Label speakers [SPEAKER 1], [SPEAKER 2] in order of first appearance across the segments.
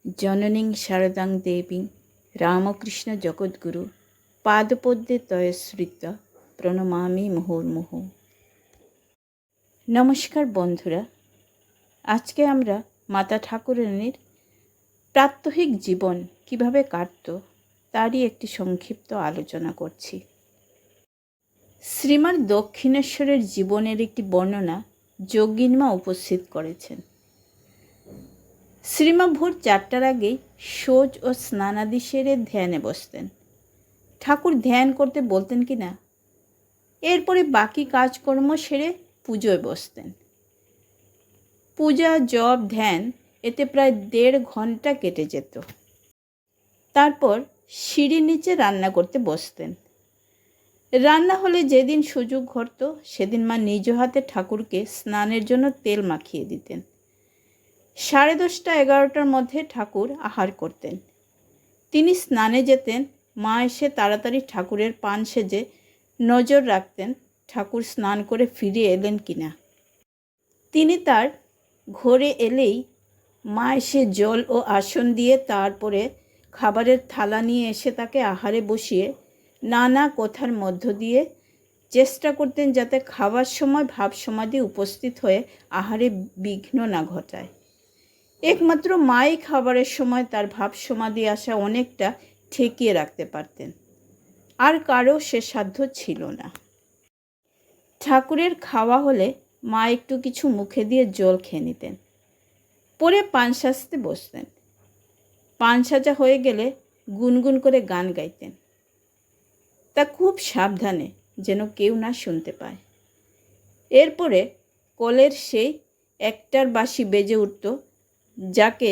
[SPEAKER 1] জননীং শারদাং দেবীং রামকৃষ্ণ জগদ্গুরু পাদপদ্মে তয়শ্রিতা প্রণমামি মুহুর্মুহু। নমস্কার বন্ধুরা, আজকে আমরা মাতা ঠাকুরানীর প্রাত্যহিক জীবন কিভাবে কাটত তারই একটি সংক্ষিপ্ত আলোচনা করছি। শ্রীমান দক্ষিণেশ্বরের জীবনের একটি বর্ণনা যোগিনমা উপস্থিত করেছেন। শ্রীমা ভোর 4টার আগেই শৌচ ও স্নানাদি সেরে ধ্যানে বসতেন। ঠাকুর ধ্যান করতে বলতেন কি না, এরপরে বাকি কাজকর্ম সেরে পুজোয় বসতেন। পূজা, জপ, ধ্যান এতে প্রায় 1.5 ঘন্টা কেটে যেত। তারপর সিঁড়ির নিচে রান্না করতে বসতেন। রান্না হলে যেদিন সুযোগ ঘটত সেদিন মা নিজ হাতে ঠাকুরকে স্নানের জন্য তেল মাখিয়ে দিতেন। 10:30, 11টার মধ্যে ঠাকুর আহার করতেন। তিনি স্নানে যেতেন। মা এসে তাড়াতাড়ি ঠাকুরের পান সেজে নজর রাখতেন ঠাকুর স্নান করে ফিরে এলেন কিনা। তিনি তার ঘরে এলেই মা এসে জল ও আসন দিয়ে তারপরে খাবারের থালা নিয়ে এসে তাকে আহারে বসিয়ে নানা কথার মধ্য দিয়ে চেষ্টা করতেন যাতে খাবার সময় ভাব সমাধি উপস্থিত হয়ে আহারে বিঘ্ন না ঘটায়। একমাত্র মাই খাবারের সময় তার ভাব সমাধি আসা অনেকটা ঠেকিয়ে রাখতে পারতেন, আর কারো সে সাধ্য ছিল না। ঠাকুরের খাওয়া হলে মা একটু কিছু মুখে দিয়ে জল খেয়ে নিতেন, পরে পান সাজতে বসতেন। পান সাজা হয়ে গেলে গুনগুন করে গান গাইতেন, তা খুব সাবধানে যেন কেউ না শুনতে পায়। এরপরে কলের সেই 1টার বাঁশি বেজে উঠত, যাকে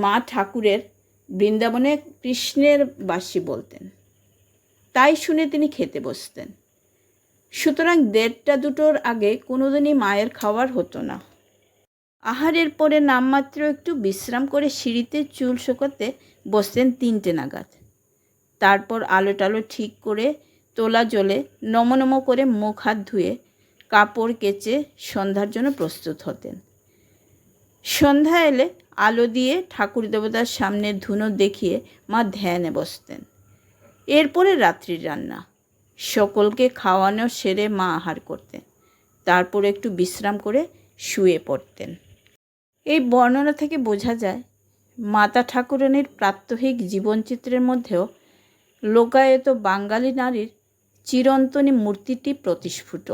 [SPEAKER 1] মা ঠাকুরের বৃন্দাবনে কৃষ্ণের বাঁশি বলতেন। তাই শুনে তিনি খেতে বসতেন। সুতরাং 1:30, 2টোর আগে কোনোদিনই মায়ের খাওয়ার হতো না। আহারের পরে নামমাত্র একটু বিশ্রাম করে সিঁড়িতে চুল শুকোতে বসতেন 3টে নাগাদ। তারপর আলো টালো ঠিক করে তোলা জলে নম করে মুখ হাত ধুয়ে কাপড় কেচে সন্ধ্যার জন্য প্রস্তুত হতেন। সন্ধ্যা এলে আলো দিয়ে ঠাকুর দেবতার সামনে ধুনো দেখিয়ে মা ধ্যানে বসতেন। এরপরে রাত্রির রান্না, সকলকে খাওয়ানো সেরে মা আহার করতেন। তারপর একটু বিশ্রাম করে শুয়ে পড়তেন। এই বর্ণনা থেকে বোঝা যায় মাতা ঠাকুরানীর প্রাত্যহিক জীবনচিত্রের মধ্যেও লোকায়ত বাঙালি নারীর চিরন্তনী মূর্তিটি প্রতিস্ফুট।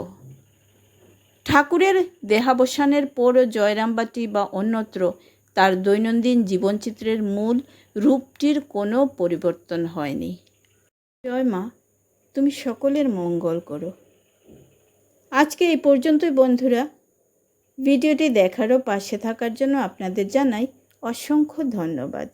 [SPEAKER 1] ঠাকুরের দেহাবসানের পরও জয়রামবাটি বা অন্যত্র তার দৈনন্দিন জীবনচিত্রের মূল রূপটির কোনো পরিবর্তন হয়নি। জয় মা, তুমি সকলের মঙ্গল করো। আজকে এই পর্যন্তই বন্ধুরা। ভিডিওটি দেখার ও পাশে থাকার জন্য আপনাদের জানাই অসংখ্য ধন্যবাদ।